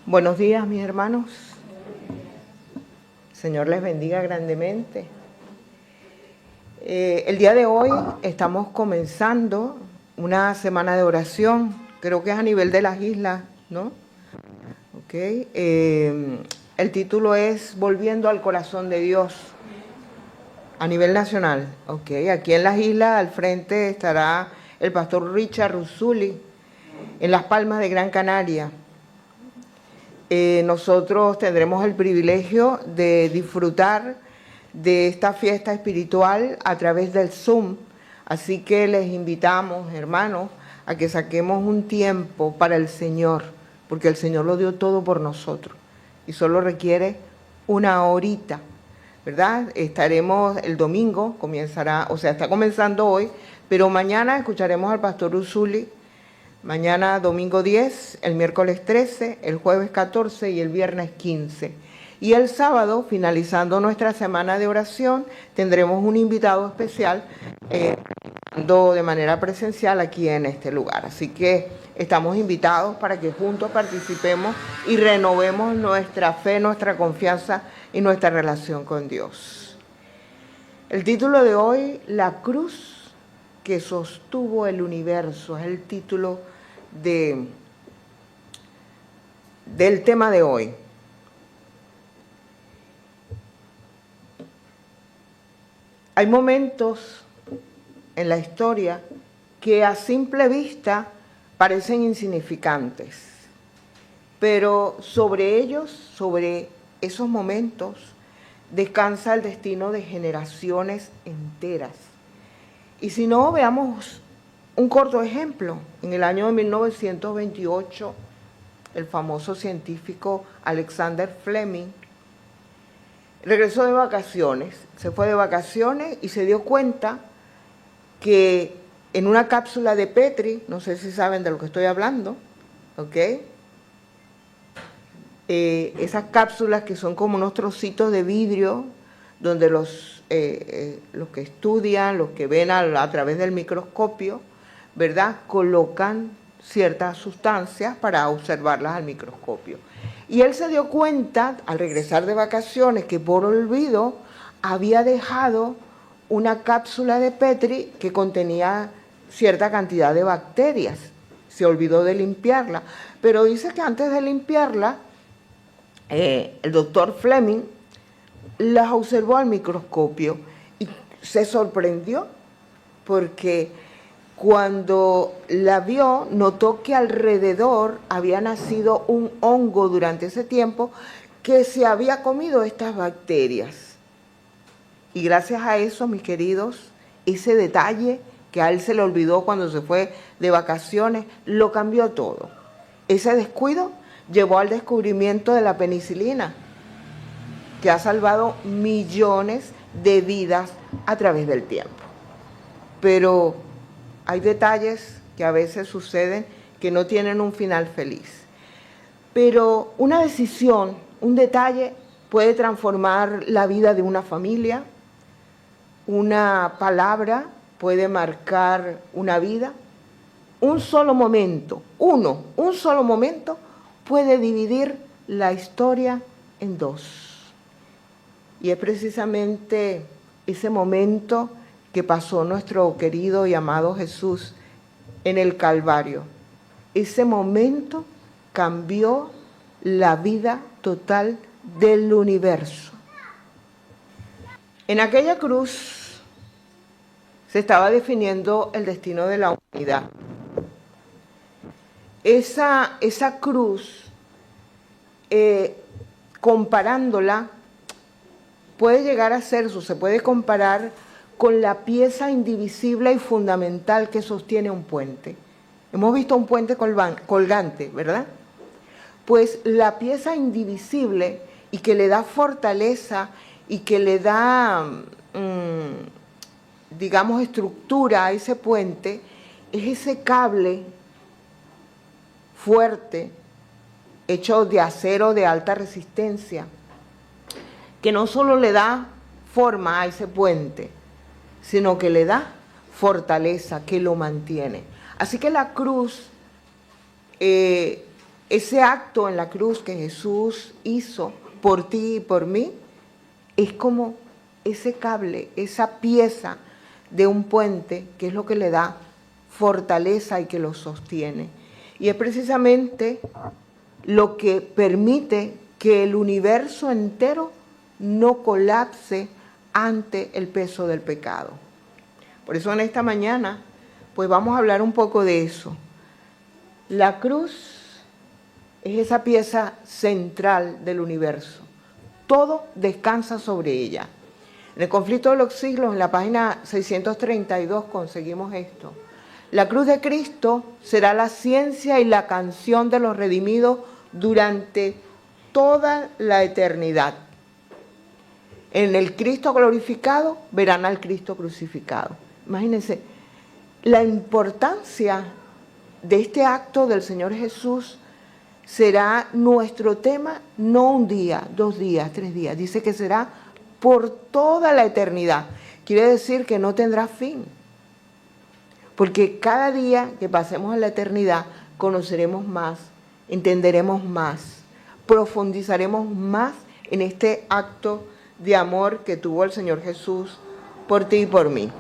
Buenos días, mis hermanos. Señor les bendiga grandemente. El día de hoy estamos comenzando una semana de oración. Creo que es a nivel de las islas, ¿no? Okay. El título es Volviendo al Corazón de Dios a nivel nacional. Okay. Aquí en las islas, al frente, estará el pastor Richard Ruzzulli, en Las Palmas de Gran Canaria. Nosotros tendremos el privilegio de disfrutar de esta fiesta espiritual a través del Zoom. Así que les invitamos, hermanos, a que saquemos un tiempo para el Señor, porque el Señor lo dio todo por nosotros y solo requiere una horita, ¿verdad? Estaremos el domingo, está comenzando hoy, pero mañana escucharemos al pastor Ruzzulli. Mañana domingo 10, el miércoles 13, el jueves 14 y el viernes 15. Y el sábado, finalizando nuestra semana de oración, tendremos un invitado especial de manera presencial aquí en este lugar. Así que estamos invitados para que juntos participemos y renovemos nuestra fe, nuestra confianza y nuestra relación con Dios. El título de hoy, La cruz que sostuvo el universo, es el título del tema de hoy. Hay momentos en la historia que a simple vista parecen insignificantes, pero sobre esos momentos, descansa el destino de generaciones enteras. Y si no, veamos un corto ejemplo. En el año de 1928, el famoso científico Alexander Fleming regresó de vacaciones, se fue de vacaciones y se dio cuenta que en una cápsula de Petri, no sé si saben de lo que estoy hablando, ¿ok? Esas cápsulas que son como unos trocitos de vidrio donde los que estudian, los que ven a través del microscopio, ¿verdad?, colocan ciertas sustancias para observarlas al microscopio. Y él se dio cuenta, al regresar de vacaciones, que por olvido había dejado una cápsula de Petri que contenía cierta cantidad de bacterias. Se olvidó de limpiarla, pero dice que antes de limpiarla, el doctor Fleming las observó al microscopio y se sorprendió porque cuando la vio notó que alrededor había nacido un hongo durante ese tiempo que se había comido estas bacterias. Y gracias a eso, mis queridos, ese detalle que a él se le olvidó cuando se fue de vacaciones, lo cambió todo. Ese descuido llevó al descubrimiento de la penicilina, que ha salvado millones de vidas a través del tiempo. Pero hay detalles que a veces suceden que no tienen un final feliz. Pero una decisión, un detalle, puede transformar la vida de una familia. Una palabra puede marcar una vida. Un solo momento, un solo momento puede dividir la historia en dos. Y es precisamente ese momento que pasó nuestro querido y amado Jesús en el Calvario. Ese momento cambió la vida total del universo. En aquella cruz se estaba definiendo el destino de la humanidad. Esa cruz, comparándola, puede llegar a ser, se puede comparar con la pieza indivisible y fundamental que sostiene un puente. Hemos visto un puente colgante, ¿verdad? Pues la pieza indivisible y que le da fortaleza y que le da, digamos, estructura a ese puente, es ese cable fuerte, hecho de acero de alta resistencia, que no solo le da forma a ese puente, sino que le da fortaleza, que lo mantiene. Así que la cruz ese acto en la cruz que Jesús hizo por ti y por mí es como ese cable, esa pieza de un puente que es lo que le da fortaleza y que lo sostiene. Y es precisamente lo que permite que el universo entero no colapse ante el peso del pecado. Por eso en esta mañana, pues vamos a hablar un poco de eso. La cruz es esa pieza central del universo. Todo descansa sobre ella. En el conflicto de los siglos, en la página 632, conseguimos esto. La cruz de Cristo será la ciencia y la canción de los redimidos durante toda la eternidad. En el Cristo glorificado verán al Cristo crucificado. Imagínense la importancia de este acto del Señor Jesús. Será nuestro tema no un día, 2 días, 3 días. Dice que será por toda la eternidad. Quiere decir que no tendrá fin. Porque cada día que pasemos en la eternidad conoceremos más, entenderemos más, profundizaremos más en este acto de amor que tuvo el Señor Jesús por ti y por mí.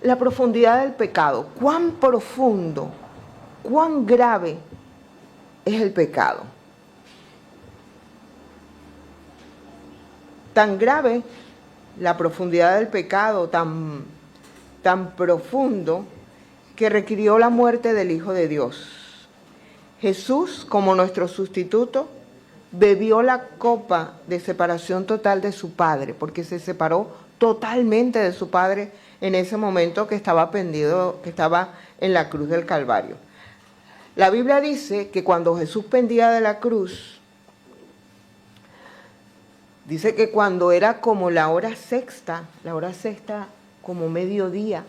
La profundidad del pecado. ¿Cuán profundo, cuán grave es el pecado? Tan grave la profundidad del pecado, tan profundo, que requirió la muerte del Hijo de Dios. Jesús, como nuestro sustituto, bebió la copa de separación total de su Padre, porque se separó totalmente de su Padre en ese momento que estaba pendido, que estaba en la cruz del Calvario. La Biblia dice que cuando Jesús pendía de la cruz, dice que cuando era como la hora sexta como mediodía,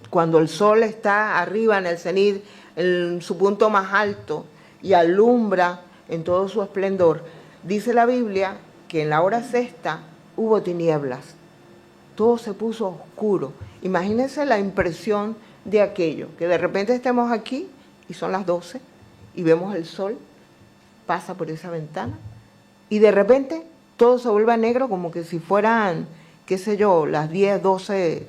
cuando el sol está arriba en el cenit, en su punto más alto, y alumbra en todo su esplendor, dice la Biblia que en la hora sexta hubo tinieblas. Todo se puso oscuro. Imagínense la impresión de aquello, que de repente estemos aquí y son las 12 y vemos el sol, pasa por esa ventana y de repente todo se vuelve negro como que si fueran, qué sé yo, las 10, 12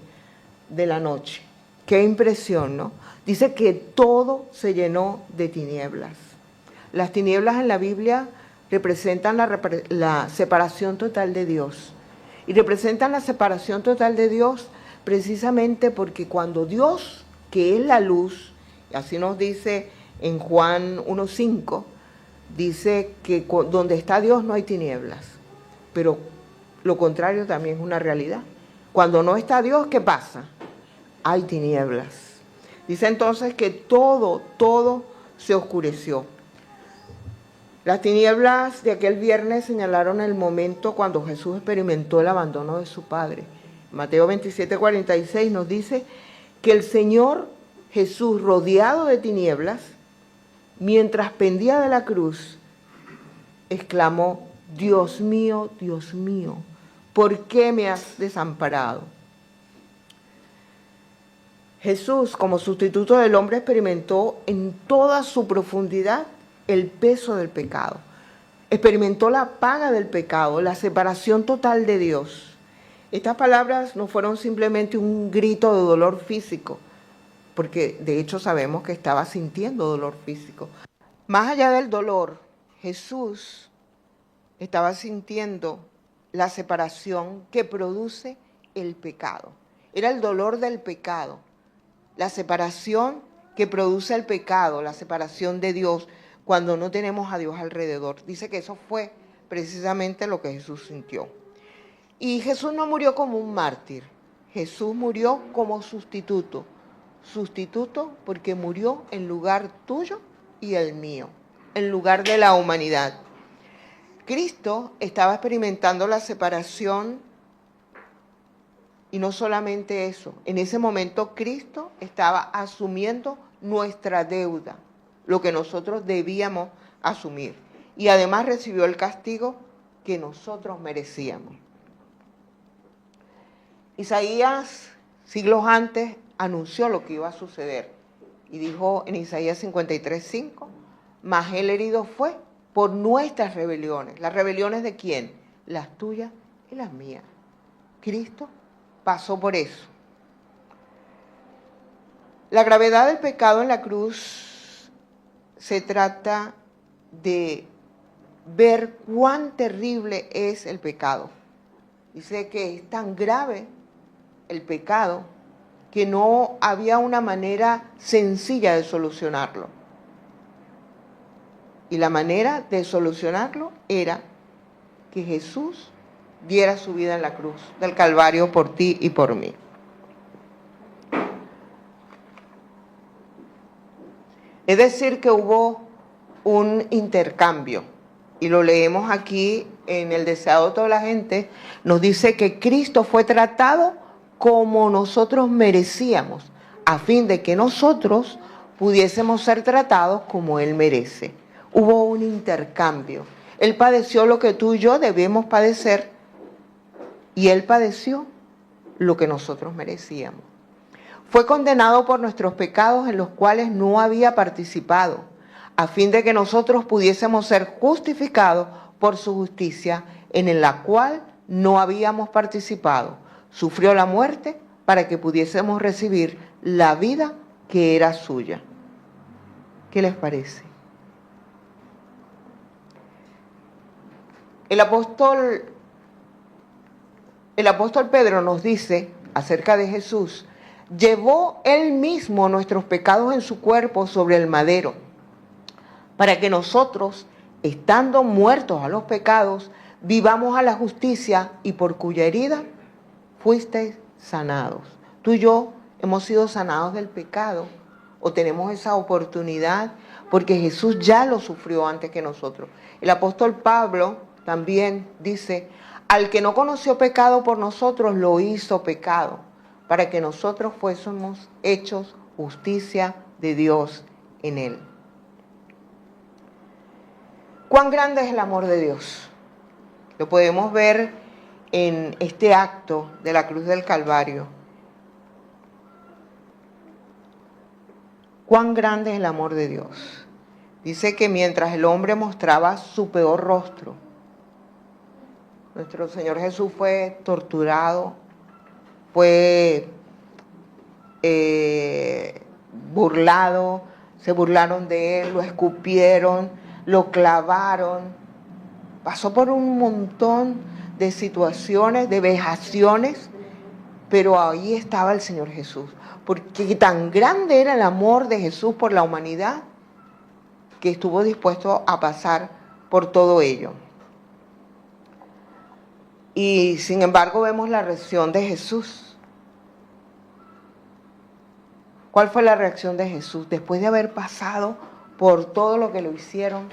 de la noche. Qué impresión, ¿no? Dice que todo se llenó de tinieblas. Las tinieblas en la Biblia representan la separación total de Dios. Y representan la separación total de Dios precisamente porque cuando Dios, que es la luz, así nos dice en Juan 1:5, dice que donde está Dios no hay tinieblas. Pero lo contrario también es una realidad. Cuando no está Dios, ¿qué pasa? Hay tinieblas. Dice entonces que todo se oscureció. Las tinieblas de aquel viernes señalaron el momento cuando Jesús experimentó el abandono de su Padre. Mateo 27:46 nos dice que el Señor Jesús, rodeado de tinieblas, mientras pendía de la cruz, exclamó: Dios mío, ¿por qué me has desamparado? Jesús, como sustituto del hombre, experimentó en toda su profundidad el peso del pecado. Experimentó la paga del pecado, la separación total de Dios. Estas palabras no fueron simplemente un grito de dolor físico, porque de hecho sabemos que estaba sintiendo dolor físico. Más allá del dolor, Jesús estaba sintiendo la separación que produce el pecado. Era el dolor del pecado, la separación que produce el pecado, la separación de Dios, cuando no tenemos a Dios alrededor. Dice que eso fue precisamente lo que Jesús sintió. Y Jesús no murió como un mártir, Jesús murió como sustituto. Sustituto porque murió en lugar tuyo y el mío, en lugar de la humanidad. Cristo estaba experimentando la separación y no solamente eso. En ese momento Cristo estaba asumiendo nuestra deuda, lo que nosotros debíamos asumir. Y además recibió el castigo que nosotros merecíamos. Isaías, siglos antes, anunció lo que iba a suceder. Y dijo en Isaías 53:5, mas él herido fue por nuestras rebeliones. ¿Las rebeliones de quién? Las tuyas y las mías. Cristo pasó por eso. La gravedad del pecado en la cruz se trata de ver cuán terrible es el pecado. Dice que es tan grave el pecado que no había una manera sencilla de solucionarlo. Y la manera de solucionarlo era que Jesús diera su vida en la cruz del Calvario por ti y por mí. Es decir, que hubo un intercambio, y lo leemos aquí en el deseado de toda la gente, nos dice que Cristo fue tratado como nosotros merecíamos, a fin de que nosotros pudiésemos ser tratados como Él merece. Hubo un intercambio. Él padeció lo que tú y yo debemos padecer, y Él padeció lo que nosotros merecíamos. Fue condenado por nuestros pecados en los cuales no había participado, a fin de que nosotros pudiésemos ser justificados por su justicia, en la cual no habíamos participado. Sufrió la muerte para que pudiésemos recibir la vida que era suya. ¿Qué les parece? El apóstol Pedro nos dice acerca de Jesús: llevó él mismo nuestros pecados en su cuerpo sobre el madero, para que nosotros, estando muertos a los pecados, vivamos a la justicia, y por cuya herida fuisteis sanados. Tú y yo hemos sido sanados del pecado, o tenemos esa oportunidad, porque Jesús ya lo sufrió antes que nosotros. El apóstol Pablo también dice: al que no conoció pecado por nosotros, lo hizo pecado, para que nosotros fuésemos hechos justicia de Dios en él. ¿Cuán grande es el amor de Dios? Lo podemos ver en este acto de la cruz del Calvario. ¿Cuán grande es el amor de Dios? Dice que mientras el hombre mostraba su peor rostro, nuestro Señor Jesús fue torturado, fue burlado, se burlaron de él, lo escupieron, lo clavaron, pasó por un montón de situaciones, de vejaciones, pero ahí estaba el Señor Jesús, porque tan grande era el amor de Jesús por la humanidad, que estuvo dispuesto a pasar por todo ello. Y sin embargo vemos la reacción de Jesús. ¿Cuál fue la reacción de Jesús después de haber pasado por todo lo que lo hicieron?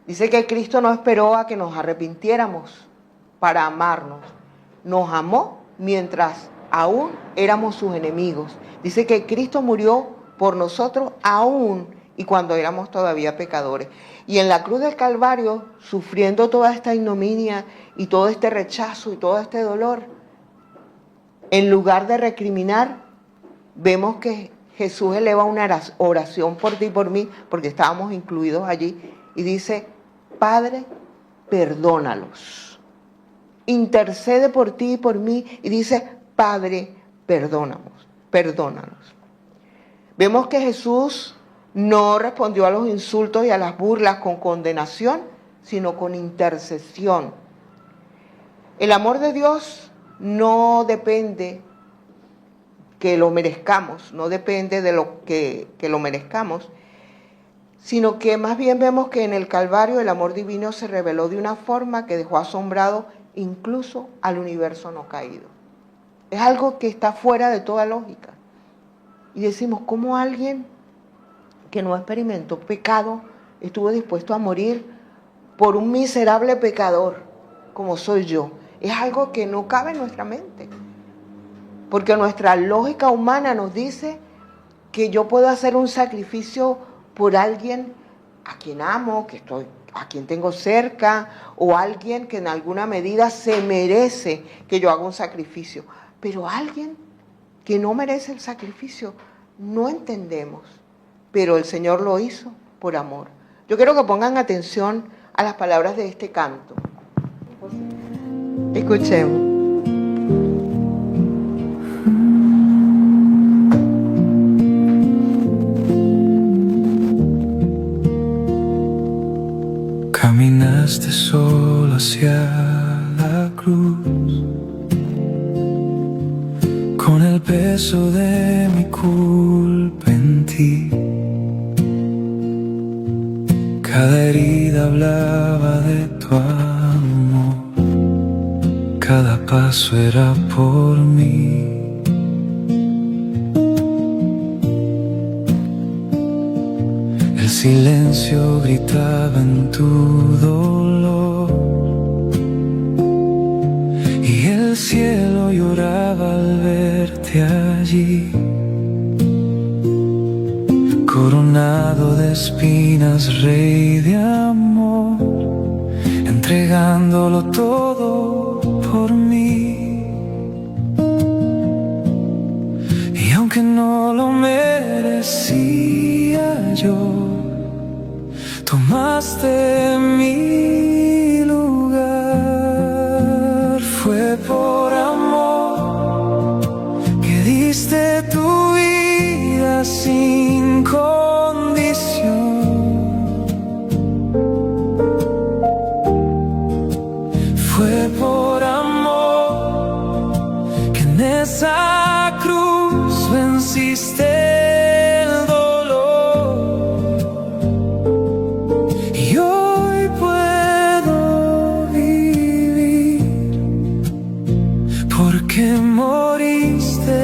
Dice que Cristo no esperó a que nos arrepintiéramos para amarnos. Nos amó mientras aún éramos sus enemigos. Dice que Cristo murió por nosotros aún y cuando éramos todavía pecadores. Y en la cruz del Calvario, sufriendo toda esta ignominia y todo este rechazo y todo este dolor, en lugar de recriminar, vemos que Jesús eleva una oración por ti y por mí, porque estábamos incluidos allí, y dice: Padre, perdónalos. Intercede por ti y por mí y dice: Padre, perdónanos. Vemos que Jesús no respondió a los insultos y a las burlas con condenación, sino con intercesión. El amor de Dios no depende que lo merezcamos, no depende de lo que lo merezcamos, sino que más bien vemos que en el Calvario el amor divino se reveló de una forma que dejó asombrado incluso al universo no caído. Es algo que está fuera de toda lógica. Y decimos, ¿cómo alguien que no experimentó pecado estuvo dispuesto a morir por un miserable pecador como soy yo? Es algo que no cabe en nuestra mente, porque nuestra lógica humana nos dice que yo puedo hacer un sacrificio por alguien a quien amo, a quien tengo cerca, o alguien que en alguna medida se merece que yo haga un sacrificio. Pero alguien que no merece el sacrificio, no entendemos, pero el Señor lo hizo por amor. Yo quiero que pongan atención a las palabras de este canto. Escuchemos. Caminaste solo hacia la cruz, con el peso de mi culpa en ti. Cada herida hablaba de tu amor, cada paso era por mí. El silencio gritaba en tu dolor y el cielo lloraba al verte allí, coronado de espinas, rey de amor, entregándolo todo por mí. Y aunque no lo merecía yo, tomaste mi lugar. Fue por amor que diste tu vida sin condición. Fue por amor que en esa cruz venciste el dolor. Y hoy puedo vivir porque moriste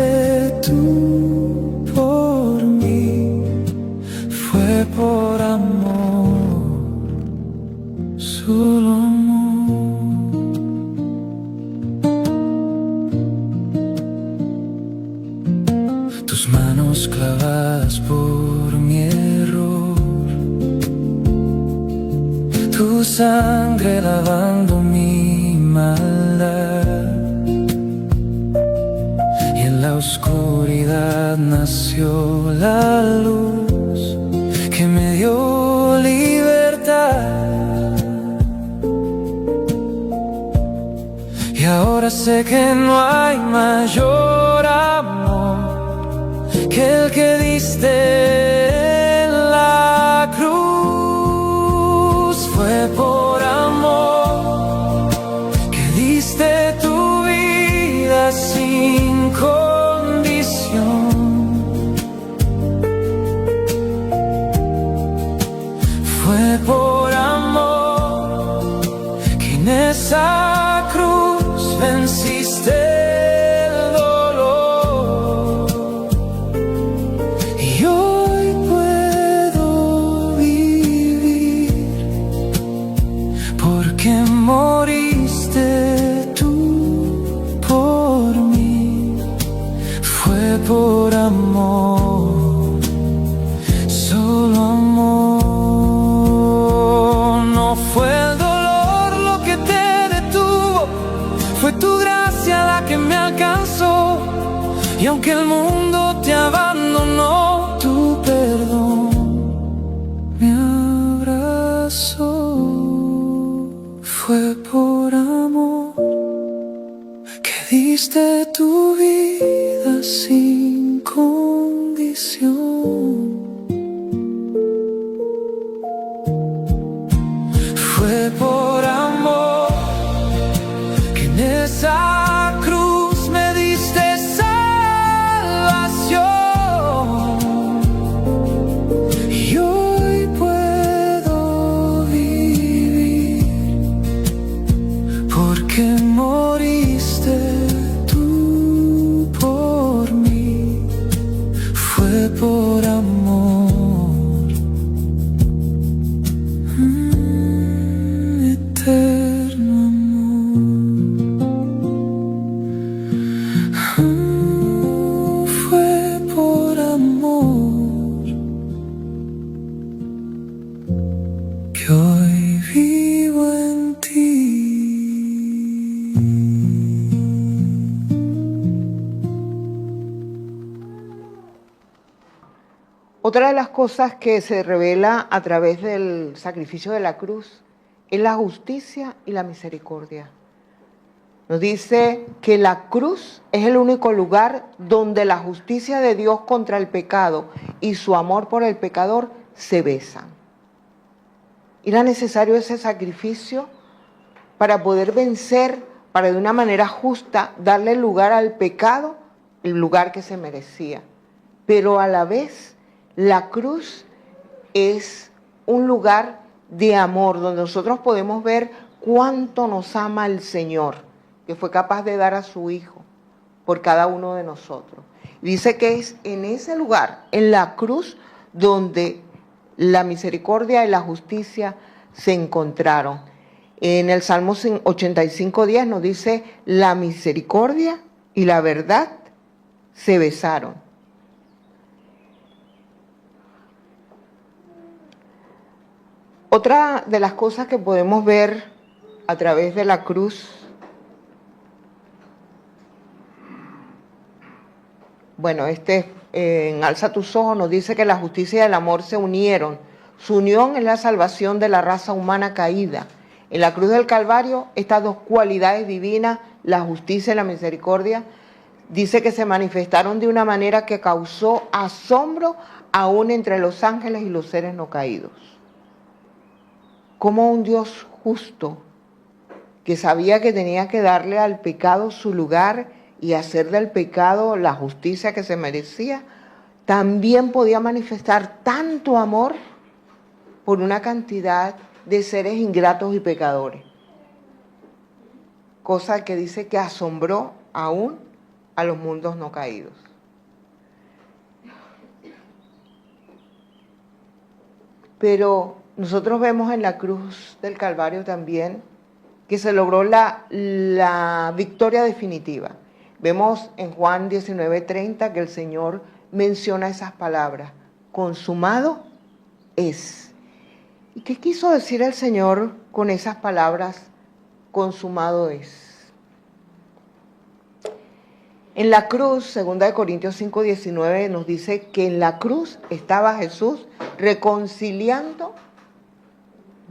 tú por mí. Fue por amor, solo amor. Tus manos clavadas por mi error, tu sangre lavando mi maldad, y en la oscuridad nació la luz que me dio libertad. Y ahora sé que no hay mayor amor que el que diste en la cruz. Fue por amor que diste tu vida sin condición. Fue por amor que en esa cruz venciste el dolor. Y hoy puedo vivir porque moriste tú por mí. Fue por amor, solo amor. No fue el dolor lo que te detuvo, fue tu gracia la que me alcanzó. Y aunque el mundo te abandonó, tu perdón me abrazó. Fue por amor que diste tu vida sin condición. Fue por amor que en esa cruz me diste salvación. Y hoy puedo vivir porque moriste tú por mí. Fue por Otra de las cosas que se revela a través del sacrificio de la cruz es la justicia y la misericordia. Nos dice que la cruz es el único lugar donde la justicia de Dios contra el pecado y su amor por el pecador se besan. Era necesario ese sacrificio para poder vencer, para de una manera justa darle lugar al pecado, el lugar que se merecía. Pero a la vez, la cruz es un lugar de amor, donde nosotros podemos ver cuánto nos ama el Señor, que fue capaz de dar a su Hijo por cada uno de nosotros. Dice que es en ese lugar, en la cruz, donde la misericordia y la justicia se encontraron. En el Salmo 85:10 nos dice, la misericordia y la verdad se besaron. Otra de las cosas que podemos ver a través de la cruz, bueno, en Alza tus ojos nos dice que la justicia y el amor se unieron. Su unión es la salvación de la raza humana caída. En la cruz del Calvario, estas dos cualidades divinas, la justicia y la misericordia, dice que se manifestaron de una manera que causó asombro aún entre los ángeles y los seres no caídos. Como un Dios justo, que sabía que tenía que darle al pecado su lugar y hacer del pecado la justicia que se merecía, también podía manifestar tanto amor por una cantidad de seres ingratos y pecadores. Cosa que dice que asombró aún a los mundos no caídos. Pero nosotros vemos en la cruz del Calvario también que se logró la victoria definitiva. Vemos en Juan 19:30 que el Señor menciona esas palabras, consumado es. ¿Y qué quiso decir el Señor con esas palabras, consumado es? En la cruz, 2 Corintios 5:19 nos dice que en la cruz estaba Jesús reconciliando.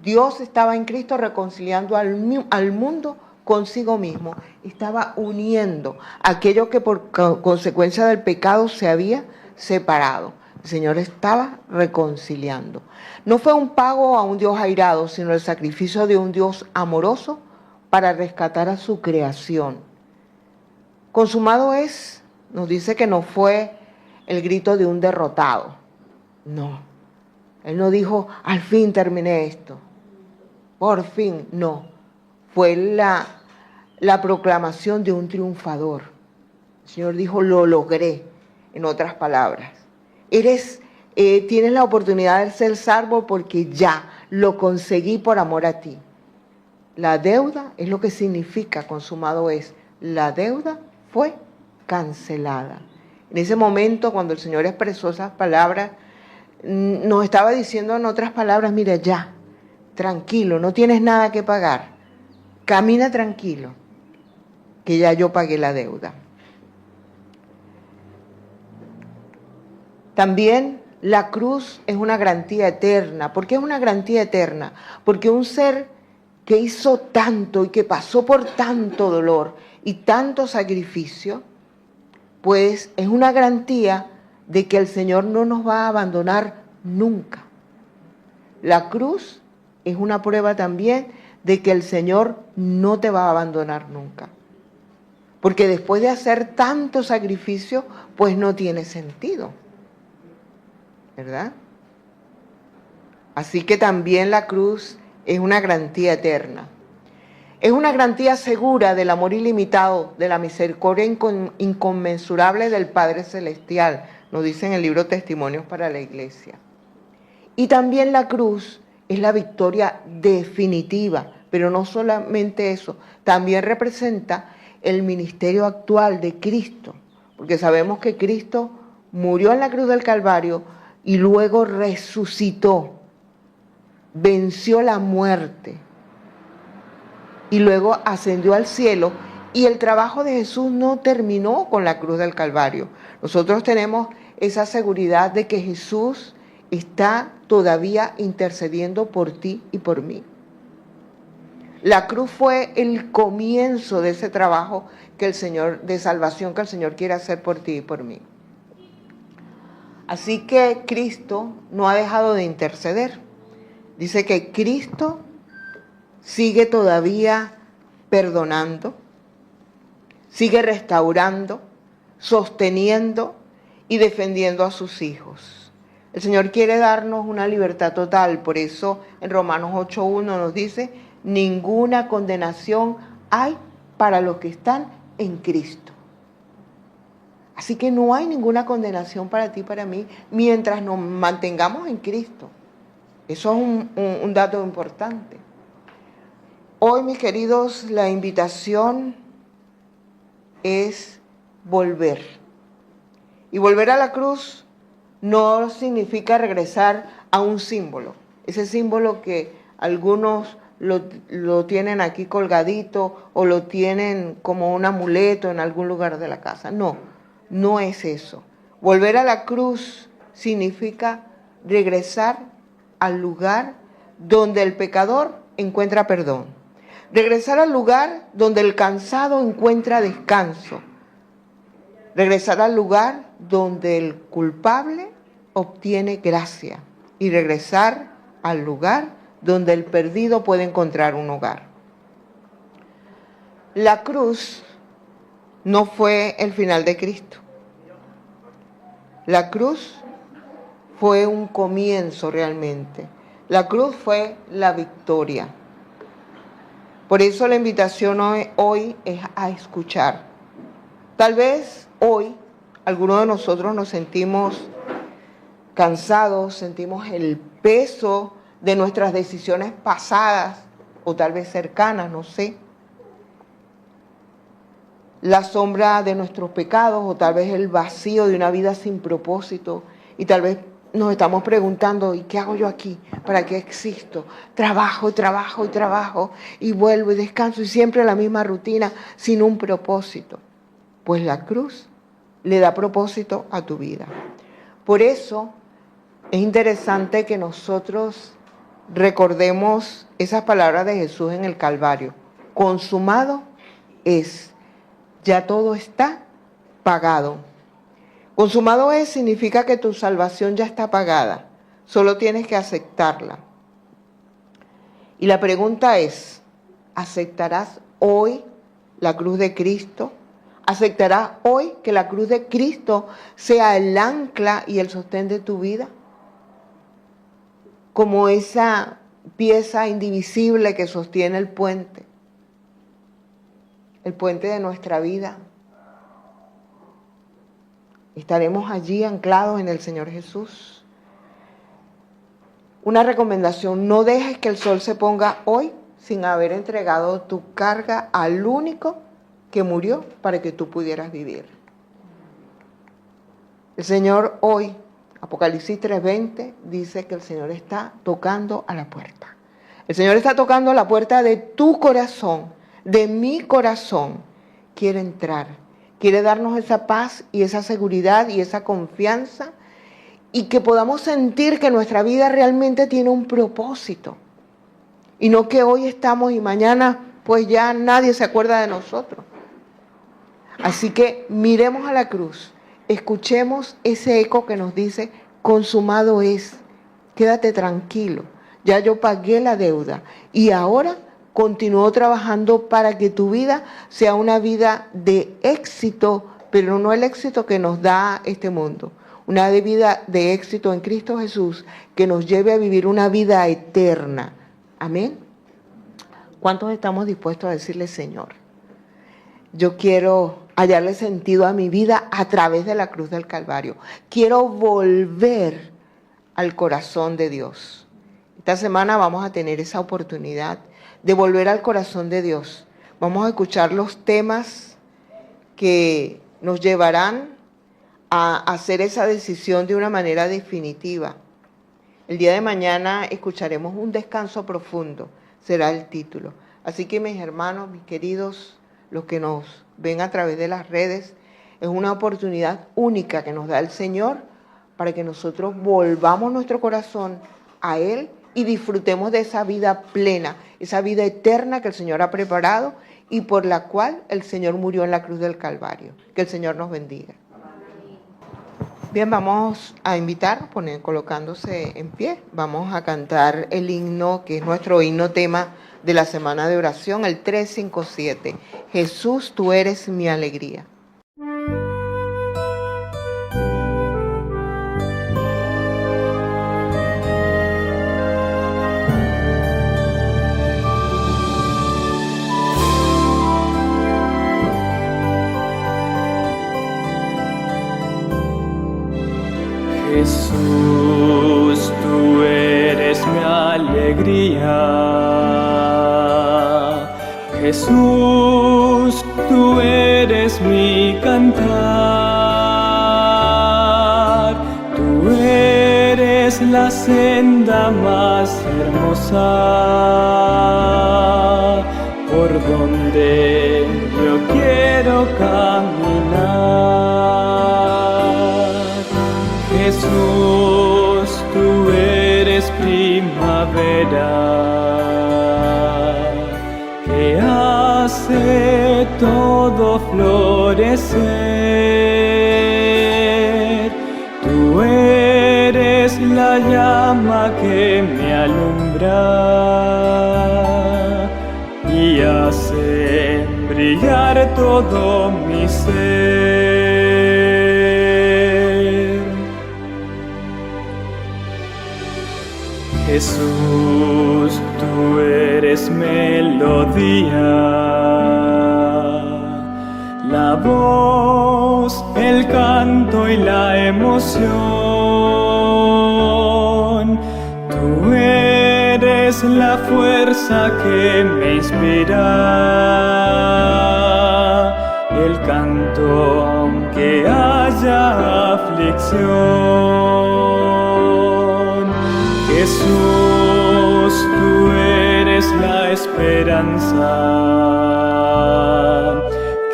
Dios estaba en Cristo reconciliando al mundo consigo mismo. Estaba uniendo aquello que por consecuencia del pecado se había separado. El Señor estaba reconciliando. No fue un pago a un Dios airado, sino el sacrificio de un Dios amoroso para rescatar a su creación. Consumado es, nos dice que no fue el grito de un derrotado. No. Él no dijo, al fin terminé esto. Por fin, no. Fue la proclamación de un triunfador. El Señor dijo, lo logré, en otras palabras. Tienes la oportunidad de ser salvo porque ya lo conseguí por amor a ti. La deuda es lo que significa consumado es. La deuda fue cancelada. En ese momento, cuando el Señor expresó esas palabras, nos estaba diciendo en otras palabras, mira, ya, tranquilo, no tienes nada que pagar. Camina tranquilo, que ya yo pagué la deuda. También la cruz es una garantía eterna. ¿Por qué es una garantía eterna? Porque un ser que hizo tanto y que pasó por tanto dolor y tanto sacrificio, pues es una garantía de que el Señor no nos va a abandonar nunca. La cruz es una prueba también de que el Señor no te va a abandonar nunca. Porque después de hacer tanto sacrificio, pues no tiene sentido. ¿Verdad? Así que también la cruz es una garantía eterna. Es una garantía segura del amor ilimitado, de la misericordia inconmensurable del Padre Celestial, nos dice en el libro Testimonios para la Iglesia. Y también la cruz es la victoria definitiva, pero no solamente eso, también representa el ministerio actual de Cristo, porque sabemos que Cristo murió en la cruz del Calvario y luego resucitó, venció la muerte y luego ascendió al cielo Y el trabajo de Jesús no terminó con la cruz del Calvario. Nosotros tenemos esa seguridad de que Jesús está todavía intercediendo por ti y por mí. La cruz fue el comienzo de ese trabajo que el Señor, de salvación que el Señor quiere hacer por ti y por mí. Así que Cristo no ha dejado de interceder. Dice que Cristo sigue todavía perdonando, sigue restaurando, sosteniendo y defendiendo a sus hijos. El Señor quiere darnos una libertad total, por eso en Romanos 8:1 nos dice: ninguna condenación hay para los que están en Cristo. Así que no hay ninguna condenación para ti y para mí mientras nos mantengamos en Cristo. Eso es un dato importante. Hoy, mis queridos, la invitación es volver. Y volver a la cruz no significa regresar a un símbolo. Ese símbolo que algunos lo tienen aquí colgadito o lo tienen como un amuleto en algún lugar de la casa. No, no es eso. Volver a la cruz significa regresar al lugar donde el pecador encuentra perdón. Regresar al lugar donde el cansado encuentra descanso. Regresar al lugar donde el culpable obtiene gracia. Y regresar al lugar donde el perdido puede encontrar un hogar. La cruz no fue el final de Cristo. La cruz fue un comienzo realmente. La cruz fue la victoria. Por eso la invitación hoy es a escuchar. Tal vez hoy algunos de nosotros nos sentimos cansados, sentimos el peso de nuestras decisiones pasadas o tal vez cercanas, no sé. La sombra de nuestros pecados o tal vez el vacío de una vida sin propósito. Y tal vez nos estamos preguntando: ¿y qué hago yo aquí? ¿Para qué existo? Trabajo, trabajo y trabajo y vuelvo y descanso y siempre la misma rutina sin un propósito. Pues la cruz le da propósito a tu vida. Por eso es interesante que nosotros recordemos esas palabras de Jesús en el Calvario. Consumado es. Ya todo está pagado. Consumado es significa que tu salvación ya está pagada. Solo tienes que aceptarla. Y la pregunta es: ¿aceptarás hoy la cruz de Cristo? ¿Aceptarás hoy que la cruz de Cristo sea el ancla y el sostén de tu vida? Como esa pieza indivisible que sostiene el puente de nuestra vida. Estaremos allí anclados en el Señor Jesús. Una recomendación: no dejes que el sol se ponga hoy sin haber entregado tu carga al único que murió para que tú pudieras vivir. El Señor hoy, Apocalipsis 3:20, dice que el Señor está tocando a la puerta. El Señor está tocando a la puerta de tu corazón, de mi corazón. Quiere entrar, quiere darnos esa paz y esa seguridad y esa confianza, y que podamos sentir que nuestra vida realmente tiene un propósito. Y no que hoy estamos y mañana pues ya nadie se acuerda de nosotros. Así que miremos a la cruz, escuchemos ese eco que nos dice: consumado es, quédate tranquilo, ya yo pagué la deuda y ahora continúo trabajando para que tu vida sea una vida de éxito, pero no el éxito que nos da este mundo. Una vida de éxito en Cristo Jesús que nos lleve a vivir una vida eterna. Amén. ¿Cuántos estamos dispuestos a decirle: Señor, yo quiero hallarle sentido a mi vida a través de la cruz del Calvario? Quiero volver al corazón de Dios. Esta semana vamos a tener esa oportunidad de volver al corazón de Dios. Vamos a escuchar los temas que nos llevarán a hacer esa decisión de una manera definitiva. El día de mañana escucharemos un descanso profundo, será el título. Así que mis hermanos, mis queridos, los que nos ven a través de las redes. Es una oportunidad única que nos da el Señor para que nosotros volvamos nuestro corazón a Él y disfrutemos de esa vida plena, esa vida eterna que el Señor ha preparado y por la cual el Señor murió en la cruz del Calvario. Que el Señor nos bendiga. Bien, vamos a invitar, colocándose en pie, vamos a cantar el himno que es nuestro himno tema de la semana de oración, el 357. Jesús, tú eres mi alegría. Jesús, tú eres mi alegría. Jesús, tú eres mi cantar. Tú eres la senda más hermosa por donde yo quiero caminar. Jesús, tú eres primavera que hace todo florecer. Tú eres la llama que me alumbra y hace brillar todo mi ser. Jesús, tú eres melodía, la voz, el canto y la emoción. Tú eres la fuerza que me inspira, el canto aunque haya aflicción. Jesús, tú eres la esperanza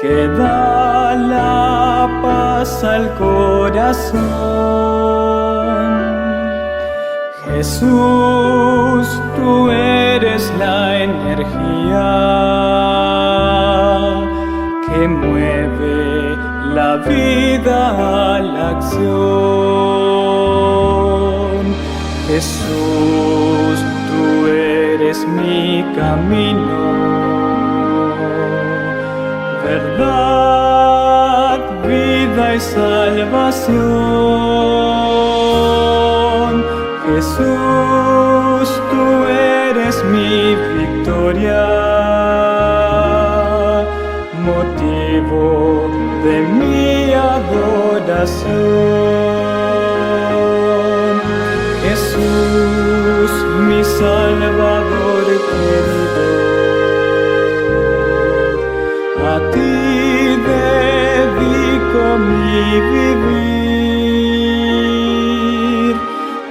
que da la paz al corazón. Jesús, tú eres la energía que mueve la vida a la acción. Jesús, tú eres mi camino, verdad, vida y salvación. Jesús, tú eres mi victoria, motivo de mi adoración. Jesús, mi Salvador querido, a ti dedico mi vivir.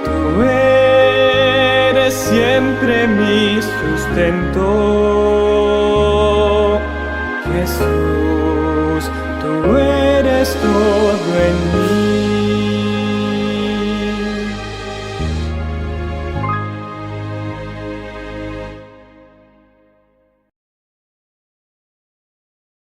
Tú eres siempre mi sustento. Jesús, tú eres todo en mí.